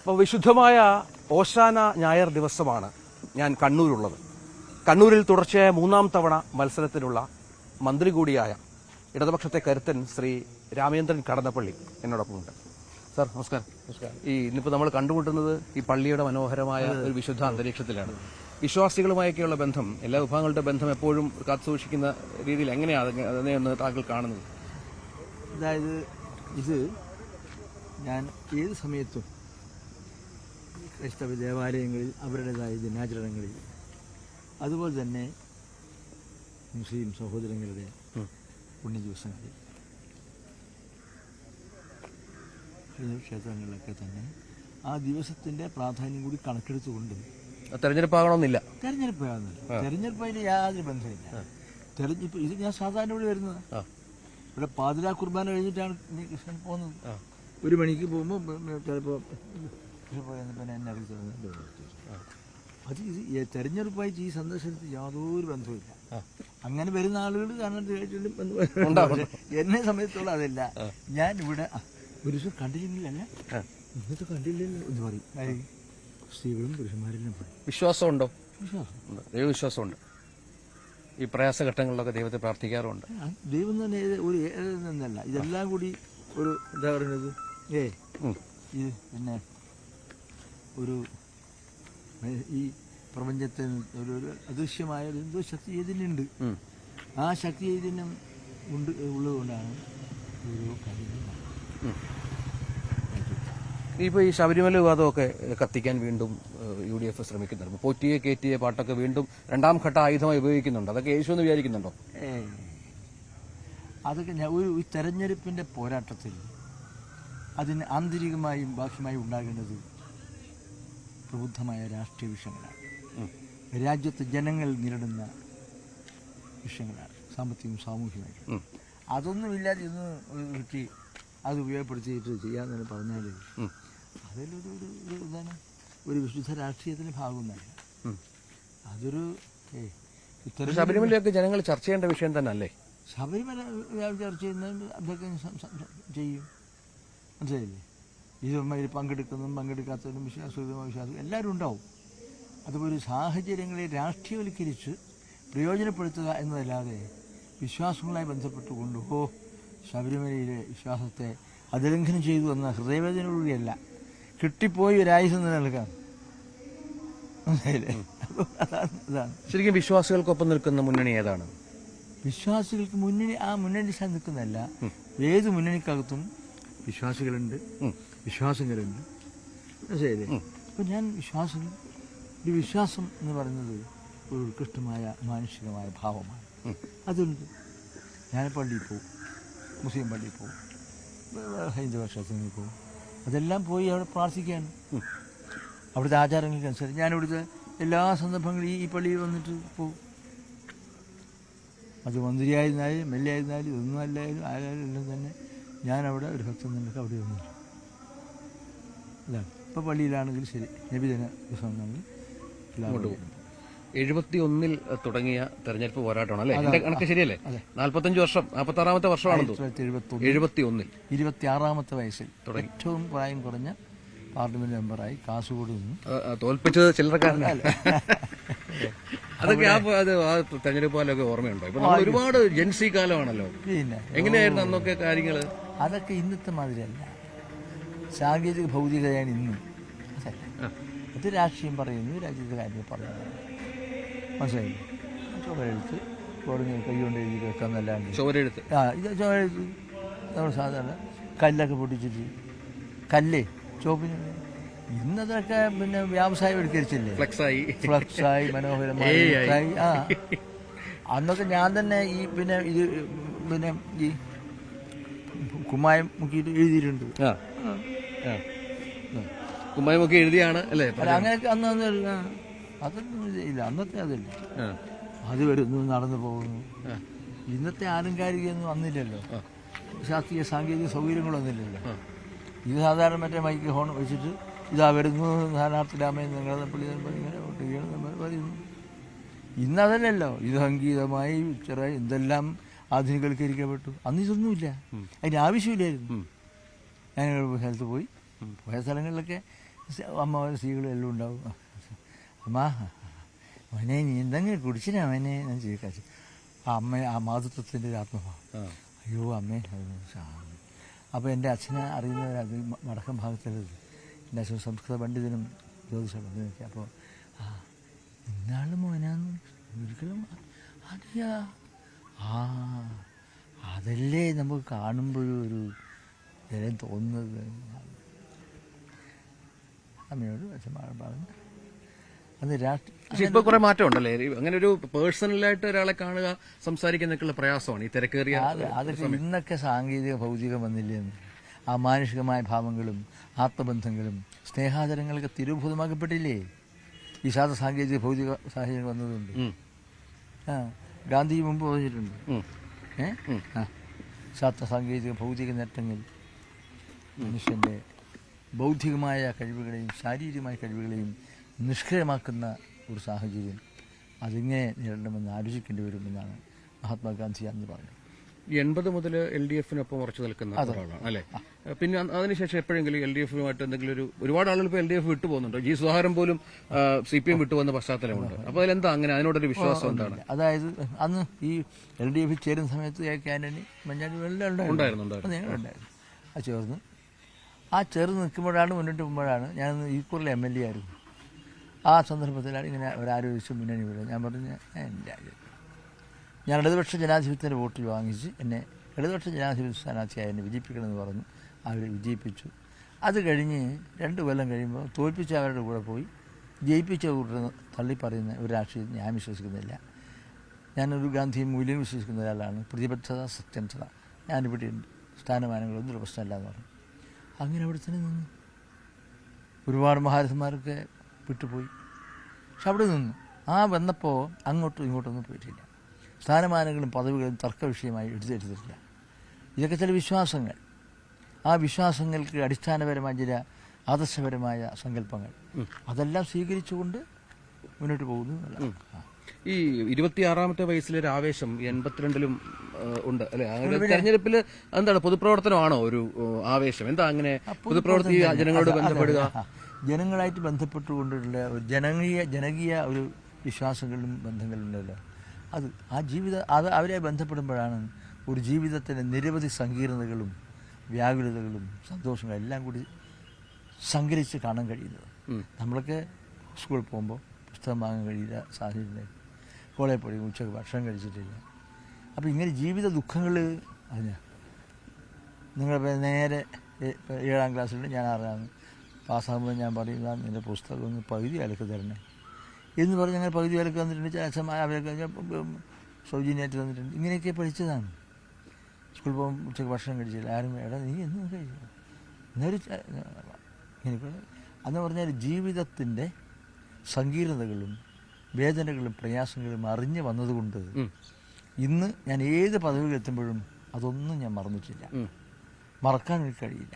അപ്പോൾ വിശുദ്ധമായ ഓശാന ഞായർ ദിവസമാണ് ഞാൻ കണ്ണൂരുള്ളത്. കണ്ണൂരിൽ തുടർച്ചയായ 3-ാം തവണ മത്സരത്തിനുള്ള മന്ത്രി കൂടിയായ ഇടതുപക്ഷത്തെ കരുത്തൻ ശ്രീ രാമേന്ദ്രൻ കടന്നപ്പള്ളി എന്നോടൊപ്പമുണ്ട്. സാർ നമസ്കാരം. ഇന്നിപ്പോൾ നമ്മൾ കണ്ടുമുട്ടുന്നത് ഈ പള്ളിയുടെ മനോഹരമായ ഒരു വിശുദ്ധ അന്തരീക്ഷത്തിലാണ്. വിശ്വാസികളുമായൊക്കെയുള്ള ബന്ധം, എല്ലാ വിഭാഗങ്ങളുടെ ബന്ധം എപ്പോഴും കാത്തുസൂക്ഷിക്കുന്ന രീതിയിൽ എങ്ങനെയാണ് അതിനെയൊന്ന് താങ്കൾ കാണുന്നത്? അതായത് ഇത് ഞാൻ ഏത് സമയത്തും ക്രൈസ്തവ ദേവാലയങ്ങളിൽ അവരുടേതായ ദിനാചരണങ്ങളിൽ, അതുപോലെ തന്നെ മുസ്ലിം സഹോദരങ്ങളുടെ പുണ്യദിവസങ്ങളിൽ, ക്ഷേത്രങ്ങളിലൊക്കെ തന്നെ ആ ദിവസത്തിൻ്റെ പ്രാധാന്യം കൂടി കണക്കെടുത്തുകൊണ്ട് തെരഞ്ഞെടുപ്പാകണമെന്നില്ല. തെരഞ്ഞെടുപ്പതിന് യാതൊരു ബന്ധമില്ല. തെരഞ്ഞെടുപ്പ് ഇത് ഞാൻ സാധാരണ ഇവിടെ വരുന്നത്. ഇവിടെ പാതിരാ കുർബാന കഴിഞ്ഞിട്ടാണ് കൃഷ്ണൻ പോകുന്നത്. 1 മണിക്ക് പോകുമ്പോൾ ചിലപ്പോൾ എന്നെ അറിയിച്ചത്. അത് ഇത് തെരഞ്ഞെടുപ്പായിട്ട് ഈ സന്ദർശനത്തിൽ യാതൊരു ബന്ധവുമില്ല. അങ്ങനെ വരുന്ന ആളുകൾ കാരണം എന്നെ സമയത്തോളം അതല്ല. ഞാൻ ഇവിടെ ഒരു ദിവസം കണ്ടില്ലെങ്കിലല്ല, ഇന്നത്തെ കണ്ടില്ലല്ലോ എന്ന് പറയും. സ്ത്രീകളും പുരുഷന്മാരെല്ലാം പറയും. വിശ്വാസമുണ്ടോ? ദൈവവിശ്വാസമുണ്ട്. ഈ പ്രയാസഘട്ടങ്ങളിലൊക്കെ ദൈവത്തെ പ്രാർത്ഥിക്കാറുണ്ട്. ദൈവം തന്നെ ഒരു എന്നല്ല, ഇതെല്ലാം കൂടി ഒരു എന്താ പറയുന്നത്, ഇത് പിന്നെ ഒരു ഈ പ്രപഞ്ചത്തിൽ ഒരു അദൃശ്യമായ എന്തോ ശക്തി ചൈതന്യമുണ്ട്. ആ ശക്തി ചൈതന്യം ഉള്ളതുകൊണ്ടാണ് ഓരോ കാര്യങ്ങൾ. ഇപ്പോൾ ഈ ശബരിമല വിവാദമൊക്കെ കത്തിക്കാൻ വീണ്ടും UDF ശ്രമിക്കുന്നുണ്ട്. പോറ്റിയെ കയറ്റിയ പാട്ടൊക്കെ വീണ്ടും 2ാം ഘട്ട ആയുധമായി ഉപയോഗിക്കുന്നുണ്ട്. അതൊക്കെ യേശു എന്ന് വിചാരിക്കുന്നുണ്ടോ? അതൊക്കെ ഒരു തെരഞ്ഞെടുപ്പിന്റെ പോരാട്ടത്തിൽ അതിന് ആന്തരികമായും ബാഹ്യമായും ഉണ്ടാകേണ്ടത് പ്രബുദ്ധമായ രാഷ്ട്രീയ വിഷയങ്ങളാണ്. രാജ്യത്തെ ജനങ്ങൾ നേരിടുന്ന വിഷയങ്ങളാണ്, സാമ്പത്തികവും സാമൂഹികമായിട്ടും. അതൊന്നുമില്ലാതെ ഇന്ന് കിട്ടി അത് ഉപയോഗപ്പെടുത്തിയിട്ട് ചെയ്യാന്ന് പറഞ്ഞാൽ അതിലൊരു ഇതാണ് ഒരു വിശുദ്ധ രാഷ്ട്രീയത്തിന് ഭാഗമൊന്നല്ല. അതൊരു ശബരിമലയൊക്കെ ജനങ്ങൾ ചർച്ച ചെയ്യേണ്ട വിഷയം തന്നെ അല്ലേ? ശബരിമല ചർച്ച ചെയ്യുന്നത് അതൊക്കെ ചെയ്യും, മനസ്സിലായില്ലേ? ഇതിൽ പങ്കെടുക്കുന്നതും പങ്കെടുക്കാത്തവരും വിശ്വാസം എല്ലാവരും ഉണ്ടാവും. അതുപോലെ സാഹചര്യങ്ങളെ രാഷ്ട്രീയവൽക്കരിച്ച് പ്രയോജനപ്പെടുത്തുക എന്നതല്ലാതെ വിശ്വാസങ്ങളുമായി ബന്ധപ്പെട്ടുകൊണ്ട് ശബരിമലയിലെ വിശ്വാസത്തെ അതിലംഘനം ചെയ്തു എന്ന ഹൃദയവേദനയോടുകൂടിയല്ല, കിട്ടിപ്പോയി ഒരായുധം നിലനിൽക്കാം. അതാണ് ശരിക്കും വിശ്വാസികൾക്കൊപ്പം നിൽക്കുന്ന മുന്നണി ഏതാണ്? വിശ്വാസികൾക്ക് മുന്നണി നിൽക്കുന്നതല്ല, ഏത് മുന്നണിക്കകത്തും വിശ്വാസികളുണ്ട്, വിശ്വാസങ്ങളുണ്ട്, മനസ്സിലായില്ലേ? അപ്പം ഞാൻ വിശ്വാസം എന്ന് പറയുന്നത് ഒരു ഉത്കൃഷ്ടമായ മാനുഷികമായ ഭാവമാണ്. അതുണ്ട്. ഞാൻ പള്ളിയിൽ പോവും, മുസ്ലിം പള്ളിയിൽ പോവും, ഹൈന്ദവ ക്ഷേത്രങ്ങളിൽ പോവും. അതെല്ലാം പോയി അവിടെ പ്രാർത്ഥിക്കുകയാണ്. അവിടുത്തെ ആചാരങ്ങൾക്കനുസരിച്ച് ഞാൻ ഇവിടുത്തെ എല്ലാ സന്ദർഭങ്ങളും ഈ പള്ളിയിൽ വന്നിട്ട് പോവും. അത് മന്ത്രിയായിരുന്നാലും MLA ആയിരുന്നാലും ഇതൊന്നും അല്ലായാലും ആരായാലും എല്ലാം തന്നെ ഞാൻ അവിടെ ഒരു ഭക്തൻ നിന്നൊക്കെ അവിടെ വന്നു. അതാണ് ഇപ്പോൾ പള്ളിയിലാണെങ്കിൽ ശരി, നബിദിന ദിവസമാണെങ്കിൽ 71 തുടങ്ങിയ തെരഞ്ഞെടുപ്പ് പോരാട്ടമാണ് അല്ലേ? എന്റെ കണക്ക് ശരിയല്ലേ? 45 വർഷം, 46-ാമത്തെ വർഷമാണെന്ന് തോന്നുന്നു. 71 26-ാമത്തെ വയസ്സിൽ ഏറ്റവും പ്രായം കുറഞ്ഞ പാർലമെന്റ് മെമ്പറായി കാസർഗോഡ് നിന്ന് തോൽപ്പിച്ചത് ചില്ലറക്കാരനല്ല. അതൊക്കെ ആ തെരഞ്ഞെടുപ്പ് കാലമൊക്കെ ഓർമ്മയുണ്ടോ? ഇപ്പൊ നമ്മൾ ഒരുപാട് ജൻസി കാലമാണല്ലോ. പിന്നെ എങ്ങനെയായിരുന്നു അന്നൊക്കെ കാര്യങ്ങൾ? അതൊക്കെ ഇന്നത്തെ മാതിരിയല്ല. സാങ്കേതിക ഭൗതികതയാണ് ഇന്ന്. അത് രാഷ്ട്രീയം പറയുന്നു, രാജ്യത്തെ കാര്യങ്ങൾ പറയുന്നു, മനസ്സിലായില്ലേ? ചുവരെഴുത്ത് കൈകൊണ്ട് എഴുതി വെക്കാന്നല്ലാണ്ട് ഇത് ചുവരെഴുത്ത് നമ്മൾ സാധാരണ കല്ലൊക്കെ പൊട്ടിച്ചിട്ട് ചോപ്പിന് ഇന്നതൊക്കെ പിന്നെ വ്യവസായവൽക്കരിച്ചില്ലേ, ഫ്ലക്സായി മനോഹരമായി. അന്നൊക്കെ ഞാൻ തന്നെ ഈ ഈ കുമ്മായം മുക്കിയിട്ട് എഴുതിയിട്ടുണ്ട്. കുമ്മായം ഒക്കെ എഴുതിയാണ് അല്ലേ? അങ്ങനെയൊക്കെ അന്ന് അതൊന്നും ഇല്ല. അന്നത്തെ അതല്ലേ, അത് വരുന്നു, നടന്നു പോകുന്നു. ഇന്നത്തെ ആലങ്കാരികയൊന്നും വന്നില്ലല്ലോ, ശാസ്ത്രീയ സാങ്കേതിക സൗകര്യങ്ങളൊന്നുമില്ലല്ലോ. ഇത് സാധാരണ മറ്റേ മൈക്ക് ഫോൺ വെച്ചിട്ട് ഇതാ വരുന്നു, സ്ഥാനാർത്ഥി രാമേന്ദ്രൻ കടന്നപ്പള്ളി ഇങ്ങനെ പറയുന്നു. ഇന്നതല്ലല്ലോ, ഇത് സംഗീതമായി എന്തെല്ലാം ആധുനികവൽക്കരിക്കപ്പെട്ടു. അന്ന് ഇതൊന്നുമില്ല, അതിന് ആവശ്യമില്ലായിരുന്നു. ഞാൻ സ്ഥലത്ത് പോയ സ്ഥലങ്ങളിലൊക്കെ അമ്മ സ്ത്രീകളും എല്ലാം ഉണ്ടാവും. അമ്മ അവനെ നീ എന്തെങ്കിലും കുടിച്ചില്ല അവനെ ഞാൻ ചോദിക്കാച്ചു. ആ മാതൃത്വത്തിൻ്റെ ഒരു ആത്മഭാവം. അയ്യോ അമ്മേ. അപ്പോൾ എൻ്റെ അച്ഛനെ അറിയുന്നവരത് വടക്കൻ ഭാഗത്തുള്ളത്. എൻ്റെ അച്ഛൻ സംസ്കൃത പണ്ഡിതനും ജ്യോതിഷ പണ്ഡിതനൊക്കെ. അപ്പോൾ ഇന്നാളും മോനാന്ന് ഒരിക്കലും അതെയാ. അതല്ലേ നമുക്ക് കാണുമ്പോഴും ഒരു ജനം തോന്നുന്നത്. അമ്മയോട് അച്ഛൻ പറഞ്ഞു അന്ന് പക്ഷെ ഇപ്പൊ കുറെ മാറ്റം ഉണ്ടല്ലേ, അങ്ങനെ ഒരു പേഴ്സണലായിട്ട് ഒരാളെ കാണുക സംസാരിക്കുന്നൊക്കെയുള്ള പ്രയാസമാണ് ഈ തിരക്കേറിയ. അതൊക്കെ ഇന്നൊക്കെ സാങ്കേതിക ഭൗതികം വന്നില്ലെന്ന്. ആ മാനുഷികമായ ഭാവങ്ങളും ആത്മബന്ധങ്ങളും സ്നേഹാദരങ്ങളൊക്കെ തിരുഭൂതമാക്കപ്പെട്ടില്ലേ വിഷാദ സാങ്കേതിക ഭൗതിക സാഹചര്യങ്ങൾ വന്നതുകൊണ്ട്. ഗാന്ധി മുമ്പ് പറഞ്ഞിട്ടുണ്ട് ശാസ്ത്ര സാങ്കേതിക ഭൗതിക നേട്ടങ്ങൾ മനുഷ്യൻ്റെ ബൗദ്ധികമായ കഴിവുകളെയും ശാരീരികമായ കഴിവുകളെയും നിഷ്ക്രിയമാക്കുന്ന ഒരു സാഹചര്യം അതിങ്ങനെ നേരിടണമെന്ന് ആലോചിക്കേണ്ടി വരുമെന്നാണ് മഹാത്മാഗാന്ധി അന്ന് പറഞ്ഞത്. 80 മുതൽ LDF-നൊപ്പം ഉറച്ചു നിൽക്കുന്ന ഒരാളാണ് അല്ലേ. പിന്നെ അതിനുശേഷം എപ്പോഴെങ്കിലും LDF-നുമായിട്ട് എന്തെങ്കിലും ഒരുപാട് ആളുകൾ ഇപ്പോൾ LDF വിട്ടു പോകുന്നുണ്ട്. ജി സുധാകരൻ പോലും CPM വിട്ടുപോകുന്ന പശ്ചാത്തലമുണ്ട്. അപ്പോൾ അതിലെന്താ അങ്ങനെ അതിനോടൊരു വിശ്വാസം എന്താണ്? അതായത് അന്ന് ഈ LDF ചേരുന്ന സമയത്ത് ആന്റണി മഞ്ഞാണ്ടി എല്ലാം ഉണ്ടായിരുന്നു. ആ ചേർന്ന് നിൽക്കുമ്പോഴാണ് മുന്നോട്ട് പോകുമ്പോഴാണ് ഞാൻ ഈക്കൂറിലെ MLA ആയിരുന്നു. ആ സന്ദർഭത്തിലാണ് ഇങ്ങനെ ഒരാലോചിച്ച് മുന്നണി വിടുക. ഞാൻ പറഞ്ഞു ഞാൻ ഇടതുപക്ഷ ജനാധിപത്യത്തിൻ്റെ വോട്ട് വാങ്ങിച്ച് എന്നെ ഇടതുപക്ഷ ജനാധിപത്യ സ്ഥാനാർത്ഥിയായി എന്നെ വിജയിപ്പിക്കണമെന്ന് പറഞ്ഞു. അവർ വിജയിപ്പിച്ചു. അത് കഴിഞ്ഞ് 2 കൊല്ലം കഴിയുമ്പോൾ തോൽപ്പിച്ച അവരുടെ കൂടെ പോയി ജയിപ്പിച്ച കൂട്ടർ തള്ളിപ്പറയുന്ന ഒരു രാഷ്ട്രീയം ഞാൻ വിശ്വസിക്കുന്നില്ല. ഞാനൊരു ഗാന്ധി മൂല്യം വിശ്വസിക്കുന്ന ഒരാളാണ്. പ്രതിബദ്ധത, സത്യസന്ധത. ഞാനിവിടെ ഉണ്ട്, സ്ഥാനമാനങ്ങളൊന്നും പ്രശ്നമല്ല എന്ന് പറഞ്ഞു. അങ്ങനെ അവിടെ തന്നെ നിന്നു. ഒരുപാട് മഹാരഥന്മാരൊക്കെ വിട്ടുപോയി. പക്ഷെ അവിടെ നിന്നു. വന്നപ്പോൾ അങ്ങോട്ടും ഇങ്ങോട്ടൊന്നും പോയിട്ടില്ല. സ്ഥാനമാനങ്ങളും പദവികളും തർക്ക വിഷയമായി എടുത്തിട്ടില്ല. ഇതൊക്കെ ചില വിശ്വാസങ്ങൾ. ആ വിശ്വാസങ്ങൾക്ക് അടിസ്ഥാനപരമായ ചില ആദർശപരമായ സങ്കല്പങ്ങൾ അതെല്ലാം സ്വീകരിച്ചുകൊണ്ട് മുന്നോട്ട് പോകുന്നു. ഈ 26-ാമത്തെ വയസ്സിലൊരു ആവേശം 82-ലും ഉണ്ട് അല്ലെ. തെരഞ്ഞെടുപ്പിൽ എന്താണ് പൊതുപ്രവർത്തനമാണോ ഒരു ആവേശം? എന്താ അങ്ങനെ പൊതുപ്രവർത്തി ജനങ്ങളോട് ബന്ധപ്പെടുക? ജനങ്ങളായിട്ട് ബന്ധപ്പെട്ടുകൊണ്ടുള്ള ജനകീയ ഒരു വിശ്വാസങ്ങളും ബന്ധങ്ങളുണ്ടല്ലോ. അത് അവരെ ബന്ധപ്പെടുമ്പോഴാണ് ഒരു ജീവിതത്തിൻ്റെ നിരവധി സങ്കീർണതകളും വ്യാകുലതകളും സന്തോഷങ്ങളും എല്ലാം കൂടി സങ്കരിച്ച് കാണാൻ കഴിയുന്നത്. നമ്മളൊക്കെ സ്കൂളിൽ പോകുമ്പോൾ പുസ്തകം വാങ്ങാൻ കഴിയില്ല സാഹചര്യം. കോളേജിൽ പോയി ഉച്ചക്ക് ഭക്ഷണം കഴിച്ചിട്ടില്ല. അപ്പോൾ ഇങ്ങനെ ജീവിത ദുഃഖങ്ങൾ അറിഞ്ഞ നിങ്ങൾ നേരെ 7-ാം ക്ലാസ്സിൽ ഞാൻ 6-ാം പാസ്സാകുമ്പോൾ ഞാൻ പറയുന്ന നിൻ്റെ പുസ്തകം ഒന്ന് പകുതി വിലക്ക് തരണേ എന്ന് പറഞ്ഞ് അങ്ങനെ പകുതി വിലക്ക് തന്നിട്ടുണ്ട്. അച്ഛന്മാർ അവരൊക്കെ സൗജന്യമായിട്ട് തന്നിട്ടുണ്ട്. ഇങ്ങനെയൊക്കെ പഠിച്ചതാണ്. സ്കൂളിൽ പോകുമ്പോൾ ഉച്ചക്ക് ഭക്ഷണം കഴിച്ചില്ല. ആരും നീ എന്നും കഴിച്ചു എന്നൊരു ഇങ്ങനെ അന്ന് പറഞ്ഞാൽ ജീവിതത്തിൻ്റെ സങ്കീർണതകളും വേദനകളും പ്രയാസങ്ങളും അറിഞ്ഞു വന്നതുകൊണ്ട് ഇന്ന് ഞാൻ ഏത് പദവിയിൽ എത്തുമ്പോഴും അതൊന്നും ഞാൻ മറന്നിട്ടില്ല. മറക്കാൻ എനിക്ക് കഴിയില്ല.